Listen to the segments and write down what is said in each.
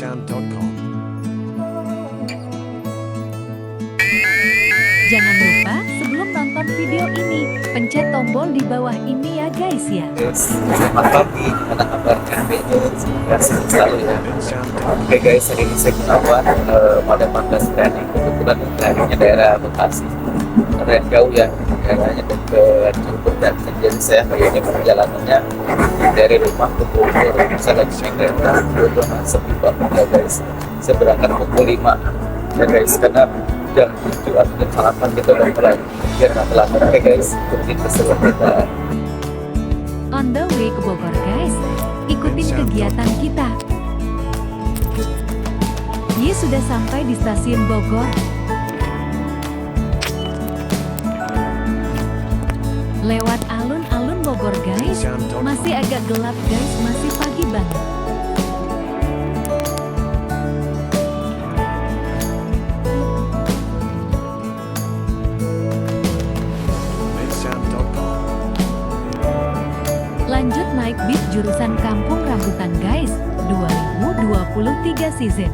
Jangan lupa sebelum nonton video ini, pencet tombol di bawah ini ya guys ya. Selamat pagi, apa kabar kami? Semoga sehat selalu ya. Oke guys, hari ini saya Gunawan pada 14 training. Kebetulan trainingnya daerah Bekasi. Karena jauh ya, daerahnya dekat Cirebon, dan jadi saya hari ini perjalanannya dari rumah ke Bogor. Saya lagi naik kereta, Bogor sepi banget ya guys. Saya berangkat pukul 5 ya guys, karena jam 7 atau jam 8 kita udah mulai biar nggak telat. Oke guys, ikutin keseruan kita. On the way ke Bogor guys, ikutin kegiatan kita. Ye sudah sampai di stasiun Bogor. Lewat alun-alun Bogor guys, masih agak gelap guys, masih pagi banget. Lanjut naik bis jurusan Kampung Rambutan guys, 2023 season.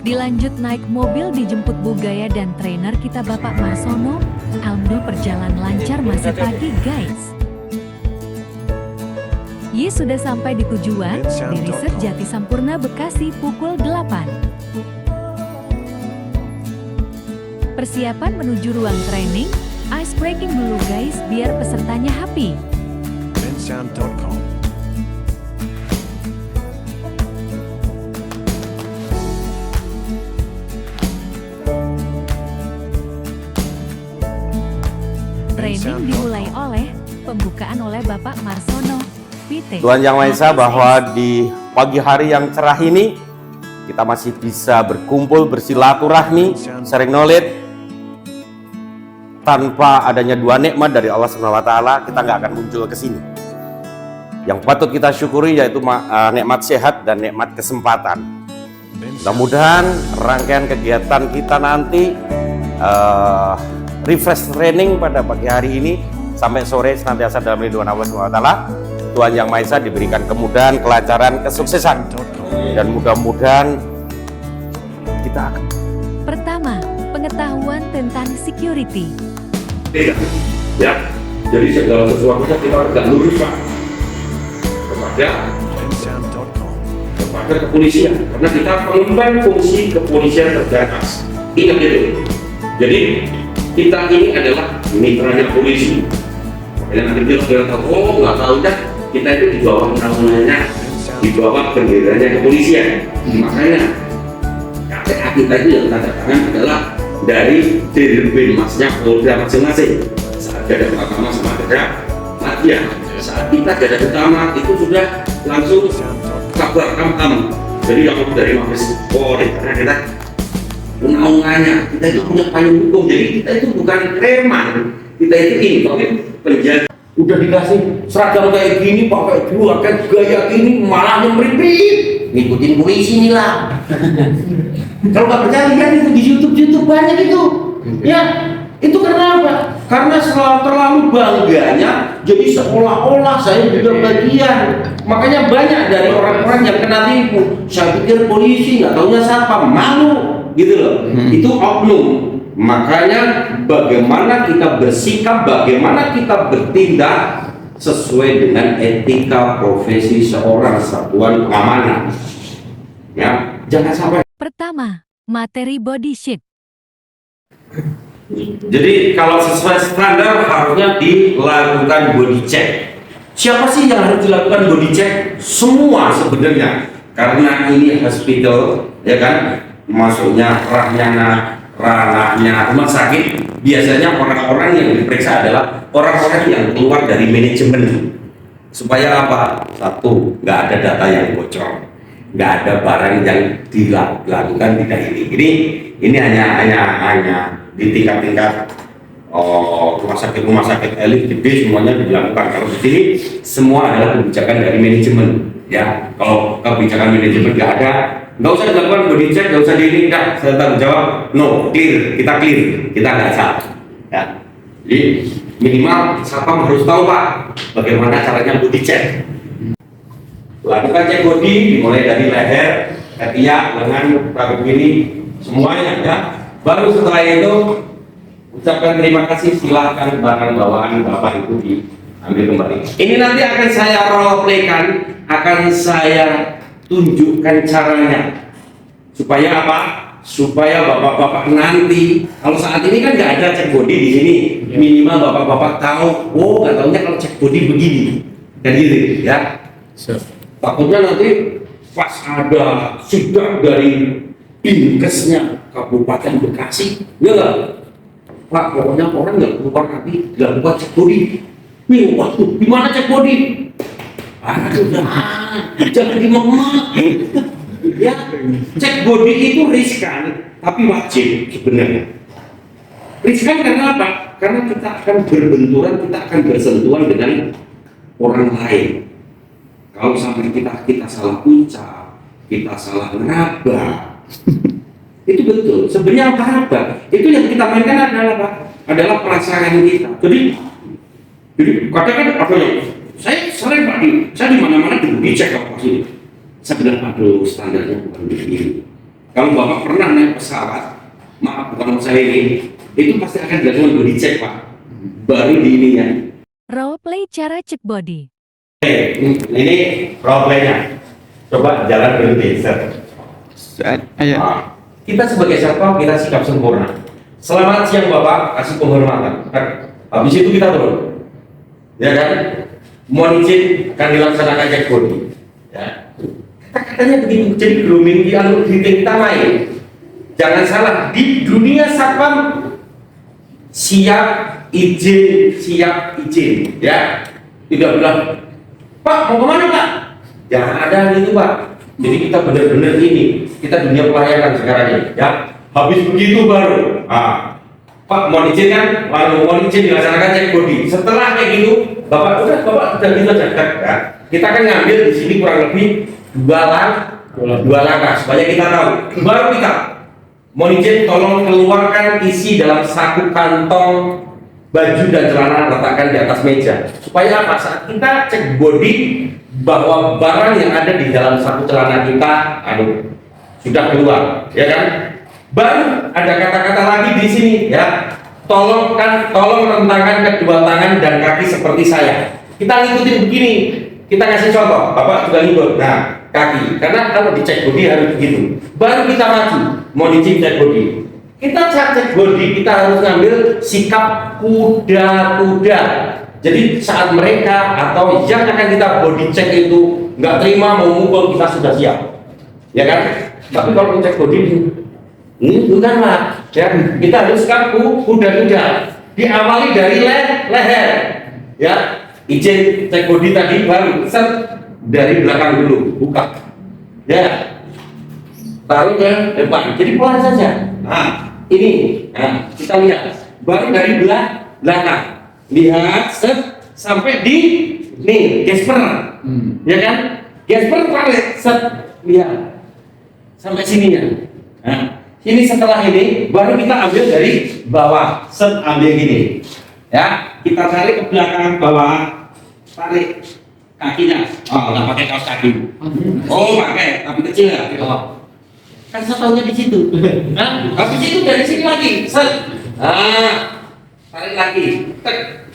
Dilanjut naik mobil dijemput Bu Gaya dan trainer kita Bapak Marsono. Alhamdulillah perjalanan lancar, masih pagi guys. Ye sudah sampai di tujuan, di Riset Jati Sampurna Bekasi pukul 8. Persiapan menuju ruang training, ice breaking dulu guys biar pesertanya happy. Training dimulai oleh pembukaan oleh Bapak Marsono, PT. Tuhan Yang Maha Esa, bahwa di pagi hari yang cerah ini kita masih bisa berkumpul, bersilaturahmi, sharing knowledge. Tanpa adanya dua nikmat dari Allah SWT, kita nggak akan muncul ke sini. Yang patut kita syukuri yaitu nikmat sehat dan nikmat kesempatan. Mudah-mudahan rangkaian kegiatan kita nanti refresh training pada pagi hari ini sampai sore senantiasa dalam lindungan Allah SWT. Tuhan Yang Maha Esa diberikan kemudahan, kelancaran, kesuksesan, dan mudah-mudahan kita akan. Pertama, pengetahuan tentang security. Tidak, ya. Jadi segala sesuatunya kita harus lurus Pak kepada kepolisian, karena kita mengemban fungsi kepolisian terbatas. Ingat itu. Jadi kita ini adalah mitranya polisi. Makanya nanti kita tahu, oh nggak tahu dah, kita itu di bawah naungannya, di bawah benderanya kepolisian. Makanya KTA kita itu yang tanda tangan adalah dari Dirjen Masnya Polda masing-masing. Saat garda pertama sama garda Madya, saat kita garda utama itu sudah langsung kabar kam. Jadi yang dari Mabes Polri, karena kita naungannya, kita itu punya payung hukum. Jadi kita itu bukan preman, kita itu ini penjaga. Udah dikasih seragam kayak gini, pakai dua kan gaya gini, malah nyempripit, ngikutin polisi nih lah. Kalau nggak percaya lihat itu di YouTube banyak itu. Ya, itu karena apa? Karena terlalu bangganya, jadi seolah-olah saya juga bagian. Makanya banyak dari orang-orang yang kena tipu. Saya pikir polisi, nggak taunya siapa, malu, gitu loh. Itu oknum. Makanya bagaimana kita bersikap, bagaimana kita bertindak sesuai dengan etika profesi seorang satuan keamanan. Ya, jangan sampai. Pertama, materi body sheet. Jadi kalau sesuai standar harusnya dilakukan body check. Siapa sih yang harus dilakukan body check? Semua sebenarnya, karena ini hospital, ya kan, masuknya ranahnya rumah sakit. Biasanya orang-orang yang diperiksa adalah orang-orang yang keluar dari manajemen. Supaya apa? Satu, nggak ada data yang bocor, nggak ada barang yang dilakukan tidak ini hanya di tingkat rumah sakit elit gede semuanya dilakukan. Kalau di sini semua adalah kebijakan dari manajemen, ya. Kalau kebijakan manajemen nggak ada, nggak usah dilakukan body check, nggak usah enggak, saya tanggung jawab, no, clear, kita nggak salah, ya. Jadi minimal Satpam harus tahu Pak bagaimana caranya body check. Lakukan cek body dimulai dari leher, ketiak, lengan, rambut ini, semuanya ya. Baru setelah itu ucapkan terima kasih, silahkan barang bawaan Bapak itu diambil kembali. Ini nanti akan saya role playkan, akan saya tunjukkan caranya. Supaya apa? Supaya bapak-bapak nanti, kalau saat ini kan nggak ada cek body di sini, minimal bapak-bapak tahu, oh nggak tahunya kalau cek body begini, dan gitu ya. Takutnya nanti pas ada sidak dari Dinkesnya Kabupaten Bekasi, ya nggak? Pak, pokoknya orang nggak keluar nanti dilakukan cek body. Nih, waktu gimana cek body? Aduh, jangan dimemak. Ya, cek body itu riskan, tapi wajib sebenarnya. Riskan karena apa? Karena kita akan berbenturan, kita akan bersentuhan dengan orang lain. Kalau sampai kita salah ucap, kita salah ngeraba, itu betul. Sebenarnya apa? Itu yang kita mainkan adalah apa? Adalah perasaan kita. Jadi katakan apa ya? Saya sering Pak, saya di mana-mana dicek apa sih? Saya bilang, aduh standarnya bukan begini. Kalau Bapak pernah naik pesawat, maaf bukan saya ini, itu pasti akan dilakukan body check Pak. Baru di ininya. Role play cara cek body. Ini role play-nya. Coba jalan berhenti, set. Nah, kita sebagai satpam kita sikap sempurna. Selamat siang Bapak, kasih penghormatan. Habis itu kita turun. Ya kan? Mohon izin akan dilaksanakan cek body. Ya. Katanya begitu, jadi grooming di alur greeting kita main. Jangan salah, di dunia satpam siap izin, ya. Tidak bilang, Pak mau kemana Pak? Jangan ada itu Pak. Jadi kita benar-benar ini, kita dunia pelayanan sekarang ini, ya. Habis begitu baru, Pak mau izin kan? Lalu mau izin dilaksanakan cek body. Setelah kayak gitu, Bapak udah gitu aja, ya. Kita akan ngambil di sini kurang lebih dua langkah supaya kita tahu. Baru kita mohon izin tolong keluarkan isi dalam satu kantong baju dan celana, letakkan di atas meja supaya apa? Saat kita cek body bahwa barang yang ada di dalam satu celana kita sudah keluar, ya kan? Baru ada kata-kata lagi di sini ya. Tolong rentangkan kedua tangan dan kaki seperti saya. Kita ngikutin begini. Kita kasih contoh, Bapak juga ngikut. Nah, kaki, karena kalau dicek body harus begitu. Baru kita maju, mau dicek body. Kita cek body, kita harus ngambil sikap kuda-kuda. Jadi saat mereka atau yang akan kita body check itu nggak terima mau mukul, kita sudah siap, ya kan? Tapi kalau cek body ini bukanlah, ya kita harus sikap kuda-kuda. Diawali dari leher, ya. Izin cek body tadi baru set dari belakang dulu buka, ya taruh ke depan, jadi pelan saja. Nah ini, nah kita lihat baru dari belakang, lihat set sampai di nih gesper, ya kan? Gesper tarik set, lihat sampai sininya. Nah ini setelah ini baru kita ambil dari bawah, set ambil gini, ya kita tarik ke belakang bawah. Tarik kakinya, nggak pakai kaos kaki. Oh pakai, tapi kecil ya. Kan satunya di situ. Nah, habis itu dari sini lagi, set. Tarik lagi, tek.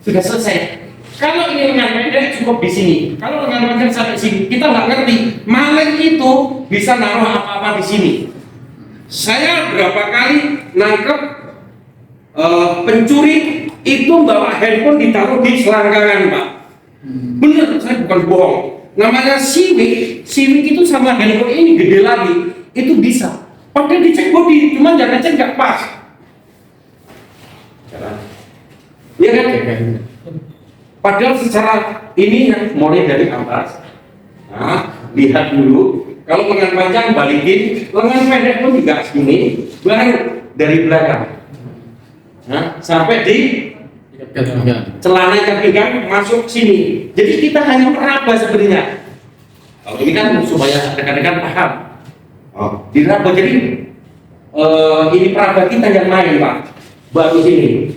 Sudah selesai. Kalau ini lengan pendek cukup di sini. Kalau lengan panjang sampai sini, kita nggak ngerti. Maling itu bisa naruh apa-apa di sini. Saya berapa kali nangkep pencuri itu bawa handphone ditaruh di selangkangan Pak. Bener, saya bukan bohong. Namanya siwik itu sama handphone ini gede lagi, itu bisa. Padahal dicek body, cuman jangan cek nggak pas. Iya kan? Padahal secara ini yang mulai dari atas. Nah, lihat dulu. Kalau lengan panjang balikin, lengan pendek pun juga segini, baru dari belakang. Nah, sampai di celana yang pinggang masuk sini. Jadi kita hanya meraba sebenarnya. Kalau ini kan supaya rekan-rekan paham. Diraba, jadi ini peraba kita yang main Pak. Baru sini.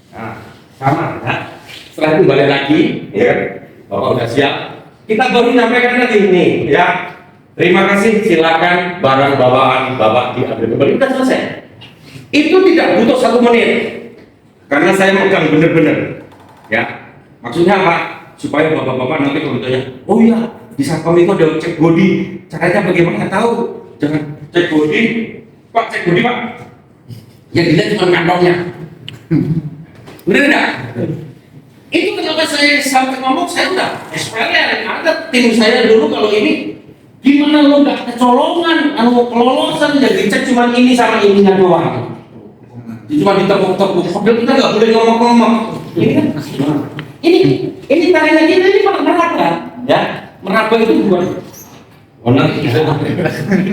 Nah, sama. Nah, setelah itu balik lagi, ya kan? Bapak udah siap. kita baru menyampaikan lagi nih ya. Terima kasih, silakan barang bawaan Bapak diambil kembali. Sudah selesai. Itu tidak butuh 1 menit. Karena saya megang bener-bener. Ya. Maksudnya apa? Supaya bapak-bapak nanti kalau ditanya, oh iya, di Satpam itu ada cek body. Caranya bagaimana? Tahu. Jangan cek body. Pak, cek body, Pak. Yang dilihat cuma kantongnya. Bener enggak? Itu kenapa saya sampai ngomong, saya udah SPLR, ada tim saya dulu kalau ini gimana lo nggak kecolongan, kelolosan yang dicek cuma ini sama ininya doang. Cuma ditepuk-tepuk, padahal kita nggak boleh ngomong-ngomong. Ini kan, ini tarinya kita ini meraba, ya meraba itu bukan. Oh nanti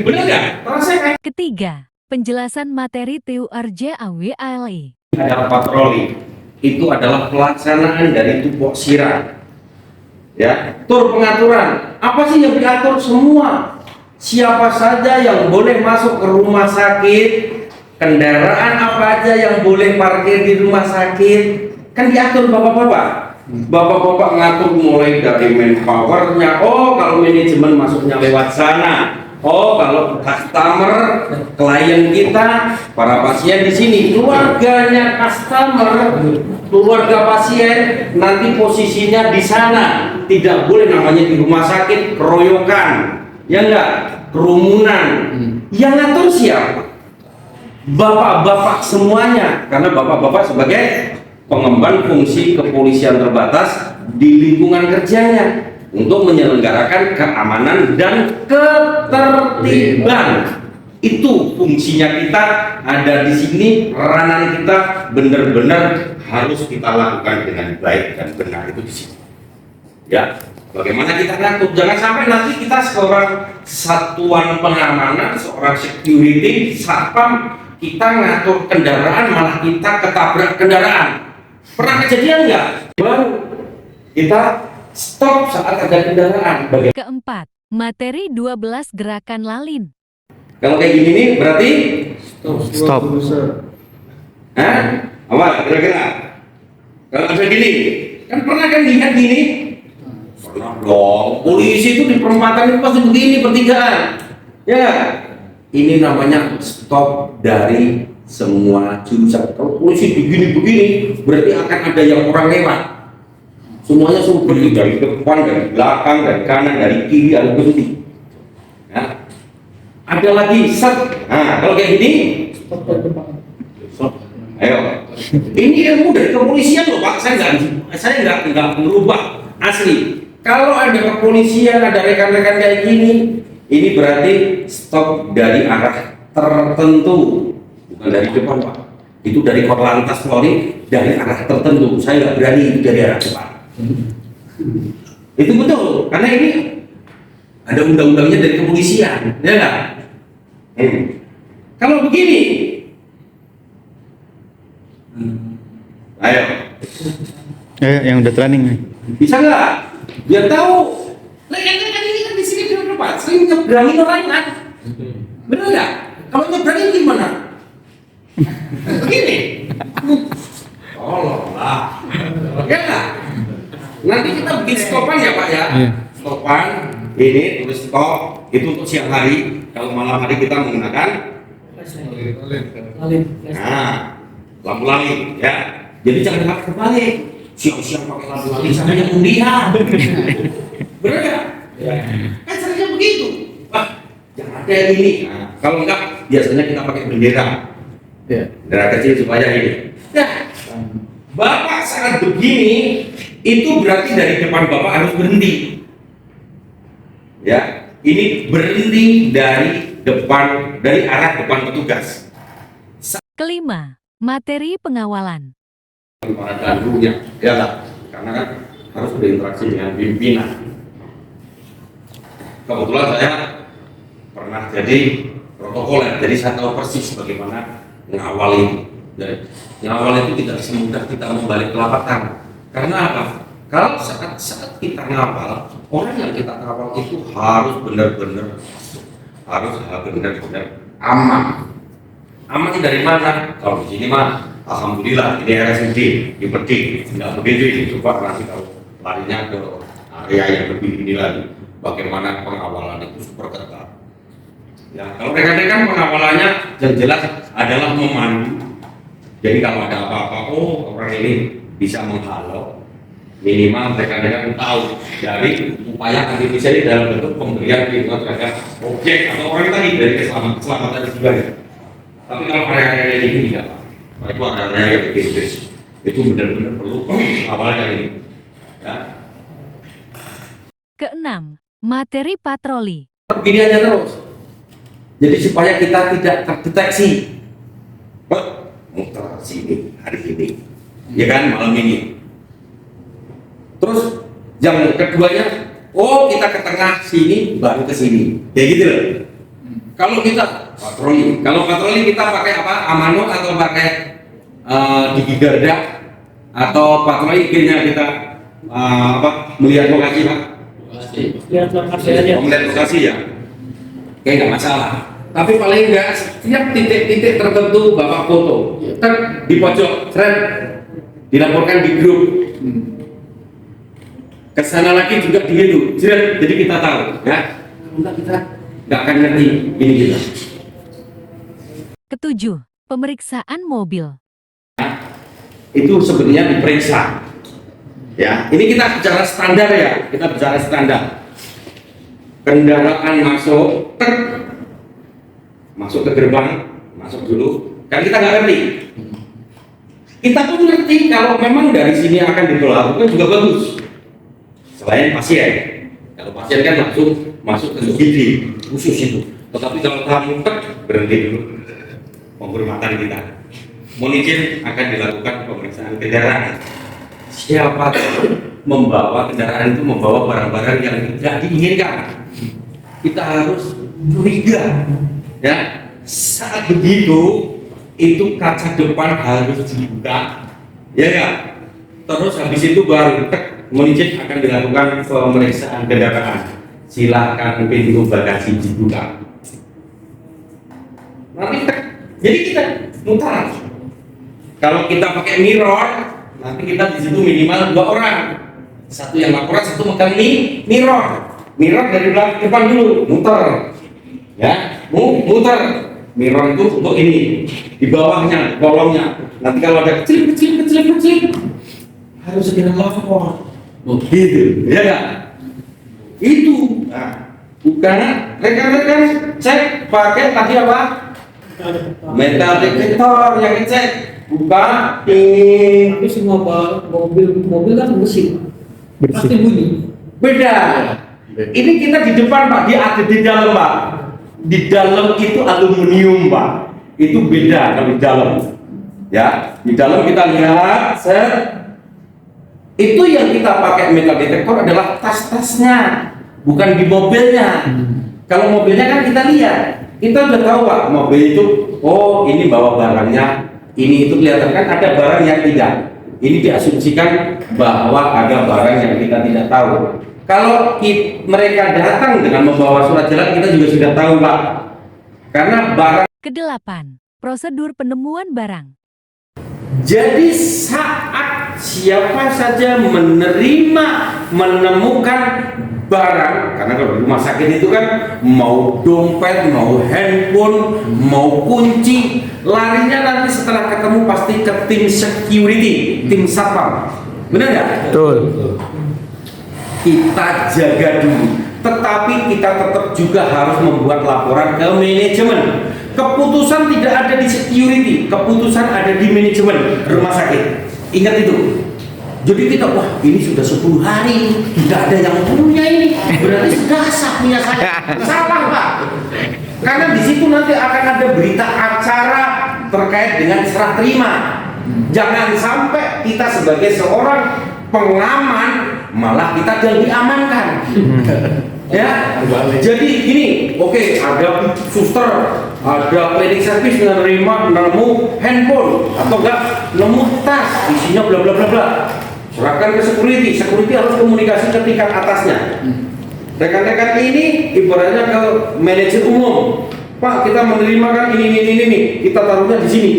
bener nggak? Terasa Ketiga, penjelasan materi TURJ AWALE. adalah patroli. Itu adalah pelaksanaan dari tupoksira. Ya, tur pengaturan. Apa sih yang diatur semua? Siapa saja yang boleh masuk ke rumah sakit, kendaraan apa aja yang boleh parkir di rumah sakit, kan diatur bapak-bapak. Bapak-bapak ngatur mulai dari manpowernya. Oh, kalau manajemen masuknya lewat sana. Oh, kalau customer, klien kita, para pasien di sini, keluarganya customer, keluarga pasien, nanti posisinya di sana. Tidak boleh namanya di rumah sakit, keroyokan, ya enggak, kerumunan. Yang ngatur siapa? Bapak-bapak semuanya, karena bapak-bapak sebagai pengemban fungsi kepolisian terbatas di lingkungan kerjanya untuk menyelenggarakan keamanan dan ketertiban. Itu fungsinya kita ada di sini, peranan kita benar-benar harus kita lakukan dengan baik dan benar itu di sini. Ya, bagaimana kita ngatur? Jangan sampai nanti kita seorang satuan pengamanan, seorang security, satpam, kita ngatur kendaraan malah kita ketabrak kendaraan. Pernah kejadian nggak? Baru kita stop saat ada kendaraan. Keempat, materi 12 gerakan lalin. Kalau kayak gini nih berarti Stop. hah? Apa kira-kira? Kalau ada gini, kan pernah kan lihat gini? Pernah dong. Polisi itu di perempatan itu pasti begini pertigaan. Ya, ini namanya stop dari semua jurusan. Kalau polisi begini-begini, berarti akan ada yang orang lewat. Semuanya sumber dari depan, dari belakang, dari kanan, dari kiri, ada berhenti. Ya. Ada lagi set. Nah, kalau kayak gini, ayo. Ini ilmu dari kepolisian loh Pak. Saya nggak merubah asli. Kalau ada kepolisian, ada rekan-rekan kayak gini, ini berarti stop dari arah tertentu, bukan dari depan Pak. Itu dari Korlantas Polri dari arah tertentu. Saya nggak berani itu dari arah depan. Itu betul, karena ini ada undang-undangnya dari kepolisian, ya nggak? Kalau begini, ayo, Yang udah training nih. bisa nggak? Biar tahu. Rekan-rekan ini kan di sini di depan, sering nyebrangin orang kan? Benar nggak? Kalau nyebrangin gimana? Begini. Tolonglah, ya nggak? Nanti kita bikin stopan ya Pak ya. Iya. Stopan ini tulis stop itu untuk siang hari. Kalau malam hari kita menggunakan lampu lalin ya. Jadi jangan pakai kebalik. Siang-siang pakai lampu lalin sama yang undian. Benar nggak? Ya. Kan seringnya begitu. Wah, jangan ada yang ini. Nah, kalau enggak biasanya kita pakai bendera. Bendera kecil supaya ini. Nah, Bapak saat begini itu berarti dari depan Bapak harus berhenti. Ya, ini berhenti dari depan, dari arah depan petugas. Kelima, materi pengawalan. Pada dulunya, ya lah, karena kan harus berinteraksi dengan pimpinan. Kebetulan saya pernah jadi protokoler, jadi saya tahu persis bagaimana mengawal itu. Dan mengawal itu tidak semudah kita membalik telapak tangan. Karena apa? Kalau saat kita ngawal, orang yang kita kawal itu harus benar-benar aman. Aman dari mana? Kalau di sini mah, alhamdulillah ini RSUD, di Pedik, nggak begitu ini. Coba nanti kalau larinya ke area yang lebih ini lagi, bagaimana pengawalan itu super ketat. Ya, kalau rekan-rekan pengawalannya yang jelas adalah memandu. Jadi kalau ada apa-apa, oh orang ini bisa menghalau. Minimal rekan-rekan tahu dari upaya artifisial ini dalam bentuk pemberian perlindungan terhadap objek atau orang tadi dari keselamatan juga. Tapi kalau rekan-rekan ini tidak, itu ada yang kritis. Itu benar-benar perlu awalnya ini. Ya. Keenam, materi patroli. Begini aja terus. Jadi supaya kita tidak terdeteksi. Muter sini hari ini, ya kan malam ini. Terus yang keduanya, oh kita ke tengah sini baru ke sini, ya gitu loh. Kalau kita patroli kita pakai apa? Amano atau pakai Digi Garda atau patroli nya kita melihat lokasi Pak? Melihat lokasi ya, kayak nggak masalah. Tapi paling enggak setiap titik-titik tertentu Bapak foto, kan di pojok, dilaporkan di grup. Kesana lagi juga di itu, jadi kita tahu, ya. Enggak kita nggak akan ngerti ini kita. Ketujuh, pemeriksaan mobil. Itu sebenarnya diperiksa. Ya, ini kita bicara standar ya, kita bicara standar. Kendaraan masuk ke gerbang, masuk dulu, kan kita nggak ngerti. Kita pun ngerti kalau memang dari sini akan diberlakukan juga bagus. Selain pasien, kalau pasien kan langsung masuk ke UGD khusus itu. Tetapi kalau tamu berhenti dulu penghormatan kita. Mohon izin akan dilakukan pemeriksaan kendaraan. Siapa membawa kendaraan itu membawa barang-barang yang tidak diinginkan, kita harus curiga. Ya, saat begitu itu kaca depan harus dibuka, ya ya. Terus habis itu baru izin akan dilakukan pemeriksaan kendaraan. Silakan pintu bagasi dibuka. Nanti jadi kita mutar. Kalau kita pakai mirror, nanti kita di situ minimal 2 orang. Satu yang laporan, satu megang mirror. Mirror dari belakang depan dulu, muter. Ya, muter. Mirror itu untuk ini, di bawahnya, kolongnya. Nanti kalau ada kecil harus segera lapor. Gitu, ya kan? Itu. Nah, bukan rekan-rekan cek pakai tadi apa? Metal detektor yang dicek, bukan Tapi semua mobil kan bersih. Pasti bunyi. beda. Ini kita di depan Pak, dia ada di dalam Pak. Di dalam itu aluminium Pak. Itu beda kalau di dalam. Ya, di dalam kita lihat itu yang kita pakai metal detektor adalah tas-tasnya, bukan di mobilnya. Kalau mobilnya kan kita lihat, kita udah tahu Pak, mobil itu, oh ini bawa barangnya, ini itu kelihatan kan ada barang yang tidak. Ini diasumsikan bahwa ada barang yang kita tidak tahu. Kalau mereka datang dengan membawa surat jalan, kita juga sudah tahu Pak, karena barang. Kedelapan, prosedur penemuan barang. Jadi saat siapa saja menemukan barang, karena kalau di rumah sakit itu kan mau dompet, mau handphone, mau kunci, larinya nanti setelah ketemu pasti ke tim security, tim satpam. Benar nggak? Betul. Kita jaga dulu, tetapi kita tetap juga harus membuat laporan ke manajemen. Keputusan tidak ada di security, keputusan ada di manajemen rumah sakit. Ingat itu. Jadi kita, wah ini sudah 10 hari tidak ada yang punya ini, berarti sudah sah punya saya. Salah Pak, karena di situ nanti akan ada berita acara terkait dengan serah terima. Jangan sampai kita sebagai seorang pengaman malah kita jadi diamankan. Ya, jadi gini, oke, ada suster, ada cleaning service nemu handphone atau enggak nemu tas isinya bla bla bla bla. Serahkan ke security, security harus komunikasi ke tingkat atasnya. Rekan-rekan ini ibaratnya ke manajer umum. Pak, kita menerima kan ini, kita taruhnya di sini.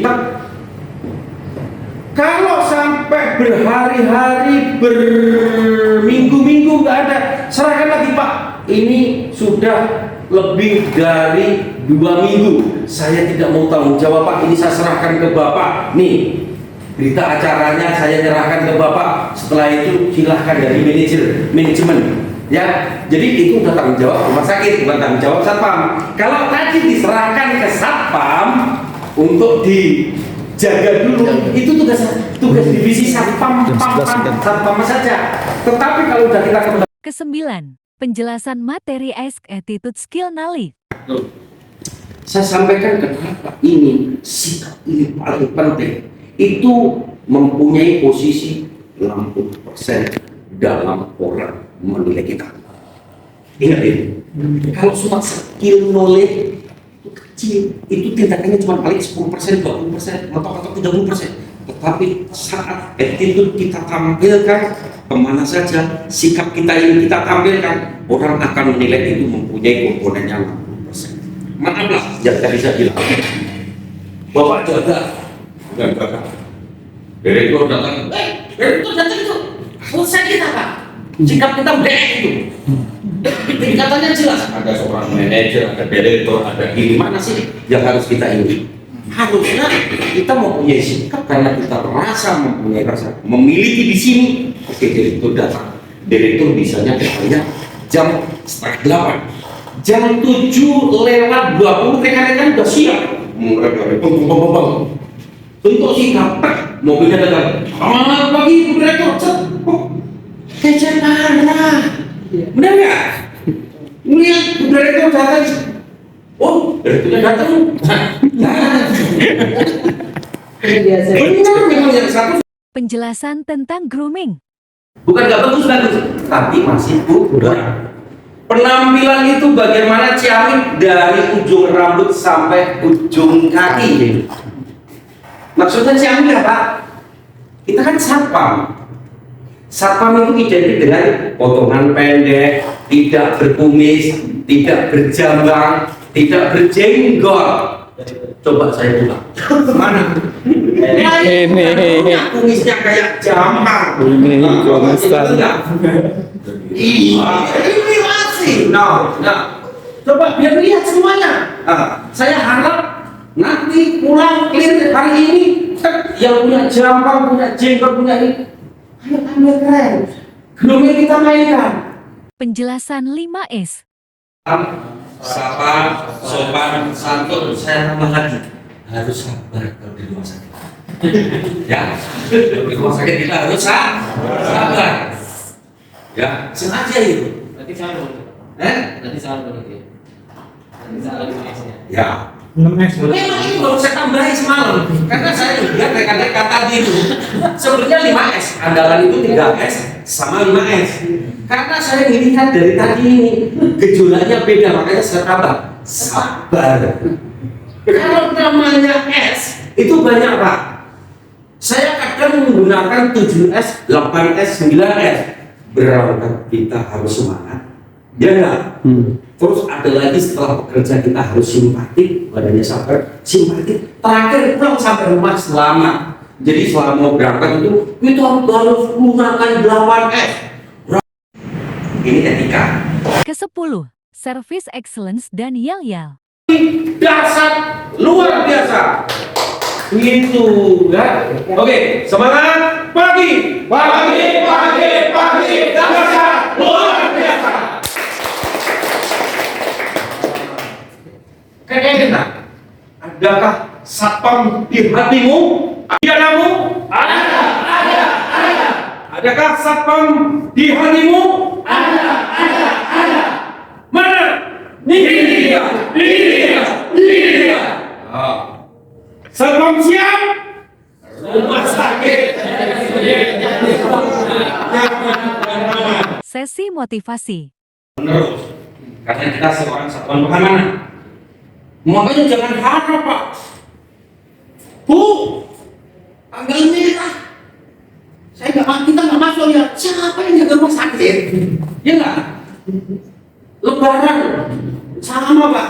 Kalau sampai berhari-hari, berminggu-minggu nggak ada, ini sudah lebih dari 2 minggu. Saya tidak mau tanggung jawab Pak, ini saya serahkan ke Bapak. Nih, berita acaranya saya nyerahkan ke Bapak. Setelah itu silahkan dari manajemen. Ya, jadi itu udah tanggung jawab rumah sakit, bukan tanggung jawab satpam. Kalau tadi diserahkan ke satpam untuk dijaga dulu, itu tugas divisi satpam saja. Tetapi kalau udah kita kembali Kesembilan, penjelasan materi Ask Attitude Skill Knowledge. saya sampaikan kenapa ini sikap ini paling penting. Itu mempunyai posisi 60% dalam orang menilai kita. Ingat ini, kalau cuma skill knowledge itu kecil, itu tindakannya cuma paling 10%, 20%, atau 30%. Tetapi saat attitude kita tampilkan kemana saja, sikap kita ini kita tampilkan, orang akan menilai itu mempunyai komponennya 60%. Maaflah yang tadi saya bilang, Bapak jaga, direktur datang, direktur datang itu, selesai kita Pak. Sikap kita berbeda itu. Tingkatannya jelas. Ada seorang manajer, ada direktur, ada ini. Mana sih yang harus kita ini? Harusnya kita mempunyai sikap karena kita mempunyai rasa, memiliki di sini. Oke, direktur datang. Direktur bisanya datangnya jam 7:30. Jam 7:20 rekan-rekan udah siap. Mereka untuk sikap, mobilnya datang. Selamat pagi, Bu Direktur. Kece parah, benar nggak? Melihat direktur datang, oh direkturnya datang, benar memang yang satu. Penjelasan tentang grooming. Bukan nggak bagus, tapi masih kurang. Penampilan itu bagaimana ciamik dari ujung rambut sampai ujung kaki. Maksudnya ciamik apa? Kita kan satpam. Satpam itu identik dengan potongan pendek, tidak berkumis, tidak berjambang, tidak berjenggot. Coba saya ulang. Mana? Ini kumisnya kayak jambang. Ini kumisan. Ini masih. Nah, coba biar lihat semuanya. Saya harap nanti pulang clear hari ini yang punya jambang, punya jenggot, punya ini. Ayo keren. Grooming kita mainkan. Penjelasan 5S. Sapa, sopan, santun. Saya tambah lagi. Harus sabar kalau di rumah sakit. Ya, di rumah sakit kita harus sabar. Ya, sengaja itu. Nanti salah Nanti salah berarti. Nanti salah di S-nya. Ya. 6S. Memang itu baru saya tambahin semalam. Karena saya lihat rekan-rekan tadi itu sebenarnya 5S. Andalan itu 3S sama 5S. Karena saya melihat dari tadi ini gejolaknya beda, makanya saya tambah sabar. Kalau namanya S itu banyak Pak. Saya kadang menggunakan 7S, 8S, 9S. Berangkat kita harus semangat. Ya enggak? Terus ada lagi setelah bekerja kita harus simpatik, badannya sabar, simpatik. Terakhir pulang sampai rumah selamat. Jadi selama berangkat itu kita harus menggunakan 8S. Ini etika. Ke-10, Service Excellence dan Yel-Yel. Dasar luar biasa. Itu ya. Oke, semangat pagi. Pagi. Dasar luar biasa. Kayaknya adakah satpam di hatimu? Pidanamu? Ada. Adakah satpam di hatimu? Ada. Mana? Ini dia. Satpam siap? Rumah sakit. Sesi motivasi. Menerus, karena kita seorang satuan pengamanan. Makanya jangan harap Pak. Bu, tanggal merah. Kita nggak masuk ya. Siapa yang jaga rumah sakit? Ya nggak? Lebaran sama Pak.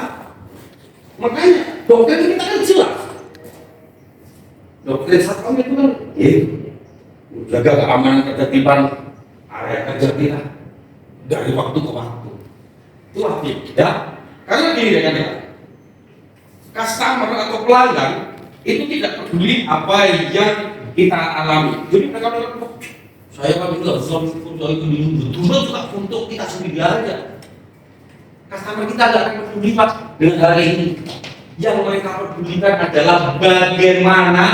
Makanya dokter kita kan jelas. Dokter satpam itu kan, jaga keamanan ketertiban area kerja kita dari waktu ke waktu. wajib ya. Karena gini rekan-rekan, customer atau pelanggan itu tidak peduli apa yang kita alami. Jadi mereka bilang, saya kan itu suami foto itu betul juga untuk kita sendiri aja. Customer kita nggak akan peduli Pak dengan hal ini. Yang mereka pedulikan adalah bagaimana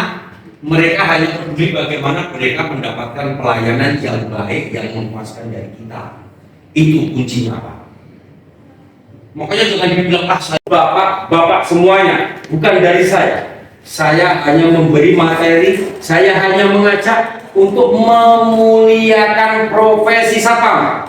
mereka hanya peduli bagaimana mereka mendapatkan pelayanan yang baik, yang memuaskan dari kita. Itu kuncinya Pak. Makanya jangan dibilang saya bapak semuanya, bukan dari saya. Saya hanya memberi materi, saya hanya mengajak untuk memuliakan profesi satpam.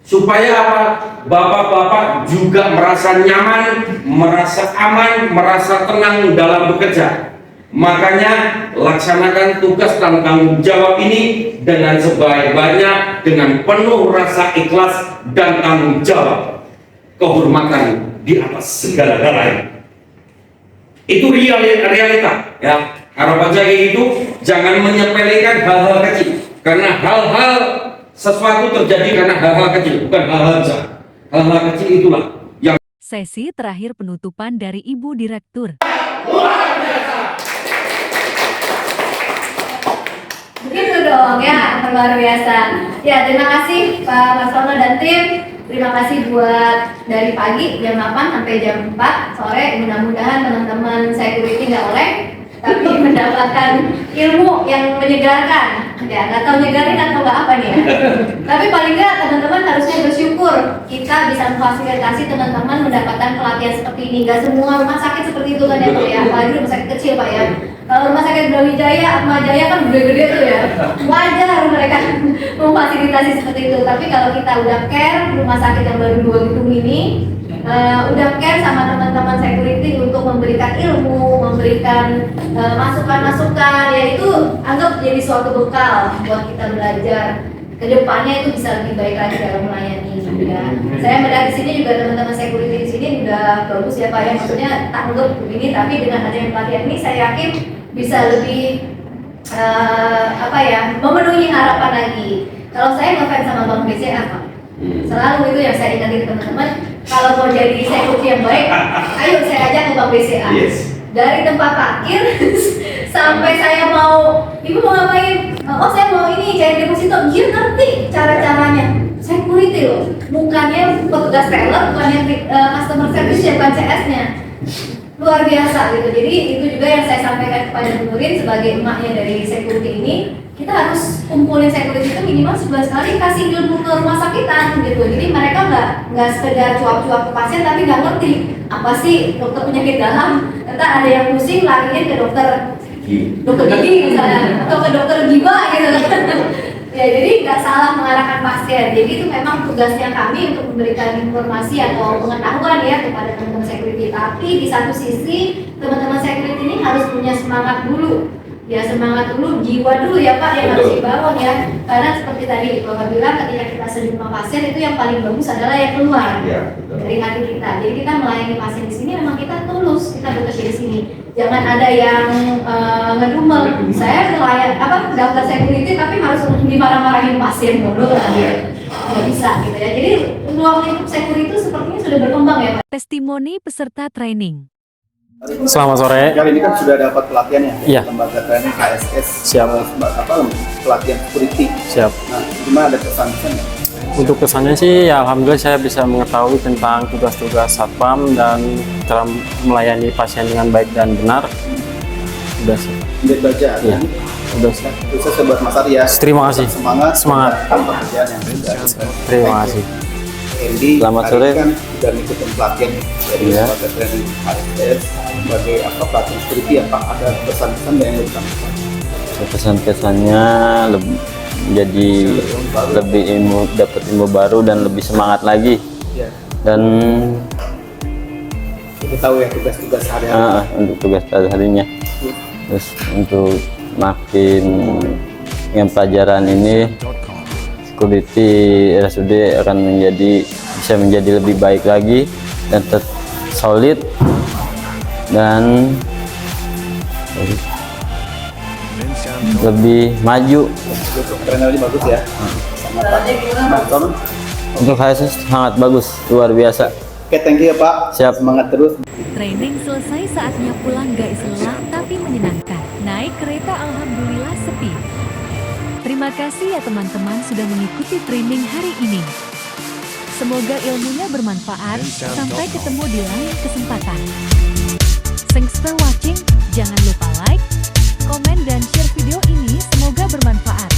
Supaya apa? Bapak-bapak juga merasa nyaman, merasa aman, merasa tenang dalam bekerja. Makanya laksanakan tugas dan tanggung jawab ini dengan sebaik-baiknya, dengan penuh rasa ikhlas dan tanggung jawab. Kehormatan di atas segala-galanya. Itu realita ya. Harapan saya itu jangan menyepelekan hal-hal kecil, karena hal-hal sesuatu terjadi karena hal-hal kecil, bukan hal-hal besar. Hal-hal kecil itulah yang Sesi terakhir penutupan dari Ibu Direktur. Begitu dong ya, luar biasa. Ya, terima kasih Pak Marsono dan tim. Terima kasih buat dari pagi jam 8 sampai jam 4 sore. Mudah-mudahan teman-teman security nggak oleh, tapi mendapatkan ilmu yang menyegarkan. Ya, nggak tahu nyegarin atau nggak apa nih ya. Tapi paling nggak teman-teman harusnya bersyukur kita bisa memfasilitasi teman-teman mendapatkan pelatihan seperti ini. Nggak semua rumah sakit seperti itu kan ya Pak ya, apalagi rumah sakit kecil Pak ya. Kalau rumah sakit Brawijaya, Atma Jaya kan gede-gede tuh ya, wajar mereka memfasilitasi seperti itu. Tapi kalau kita udah care, rumah sakit yang baru 2 gedung ini udah care sama teman-teman security untuk memberikan ilmu, memberikan masukan-masukan, ya itu anggap jadi suatu bekal buat kita belajar. Kedepannya itu bisa lebih baik lagi dalam melayani. Ya. Saya melihat di sini juga teman-teman security di sini udah bagus ya Pak ya, maksudnya tanggap begini, tapi dengan adanya pelatihan ini saya yakin bisa lebih memenuhi harapan lagi. Kalau saya ngefans sama Bang BCA Pak, selalu itu yang saya ingat ke teman-teman. Kalau mau jadi security yang baik, ayo saya ajak ke Bang BCA. yes. Dari tempat parkir sampai saya mau, ibu mau ngapain? Oh saya mau ini cair deposito, dia ngerti cara-caranya. Security loh, bukannya petugas teller, bukannya customer service ya, bukan CS-nya. Luar biasa gitu. Jadi itu juga yang saya sampaikan kepada Bu Nurin sebagai emaknya dari security ini. Kita harus kumpulin security itu minimal sebulan sekali, kasih ilmu ke rumah sakitan gitu. Jadi mereka nggak sekedar cuap-cuap ke pasien, tapi nggak ngerti apa sih dokter penyakit dalam. Ternyata ada yang pusing lariin ke dokter gigi misalnya, atau ke dokter jiwa gitu. Ya, jadi nggak salah mengarahkan pasien. Jadi itu memang tugasnya kami untuk memberikan informasi atau pengetahuan ya kepada teman-teman security. Tapi di satu sisi teman-teman security ini harus punya semangat dulu. Ya semangat dulu, jiwa dulu ya Pak yang harus dibangun ya. Karena seperti tadi Bapak bilang, ketika kita sedang sama pasien itu yang paling bagus adalah yang keluar dari hati kita. Jadi kita melayani pasien di sini memang kita tulus, kita bekerja di sini. Jangan ada yang ngedumel. Saya daftar security tapi harus dimarah-marahin pasien dulu lah. Nggak bisa gitu ya. Jadi ruang lingkup security itu sepertinya sudah berkembang ya Pak. Testimoni peserta training. Selamat sore. Kali ini kan sudah dapat pelatihan ya, Iya. lembaga training KSS. Siap. Pelatihan security. Siap. Nah, gimana ada kesan-kesan ya? Untuk kesannya sih, ya alhamdulillah saya bisa mengetahui tentang tugas-tugas satpam dan cara melayani pasien dengan baik dan benar. Udah sih. Lihat baca. Iya. Udah sih. Sukses buat Mas Ari ya. Terima kasih. Semangat. Semangat. Pekerjaan yang mudah. Terima kasih. Andy, Selamat hari sore. kan sudah ngikutin pelatihan dari Iya. lembaga training KSS sebagai pelatihan security, apa ada pesan-pesan yang mau disampaikan? Kesan-kesannya jadi lebih dapat ilmu baru dan lebih semangat lagi. Ya. Dan Kita tahu ya tugas-tugas sehari-hari. untuk tugas harinya, terus untuk makin yang pelajaran ini security RSUD akan bisa menjadi lebih baik lagi dan solid dan lebih maju. Trainer ini bagus ya. Sangat. Nah, Tom, Untuk saya sih sangat bagus, luar biasa. Oke, thank you ya Pak. Siap. Semangat terus. Training selesai, saatnya pulang guys, lelah tapi menyenangkan. Naik kereta alhamdulillah sepi. Terima kasih ya teman-teman sudah mengikuti training hari ini. Semoga ilmunya bermanfaat. Sampai ketemu di lain kesempatan. Thanks for watching. Jangan lupa like, komen, dan share video ini. Semoga bermanfaat.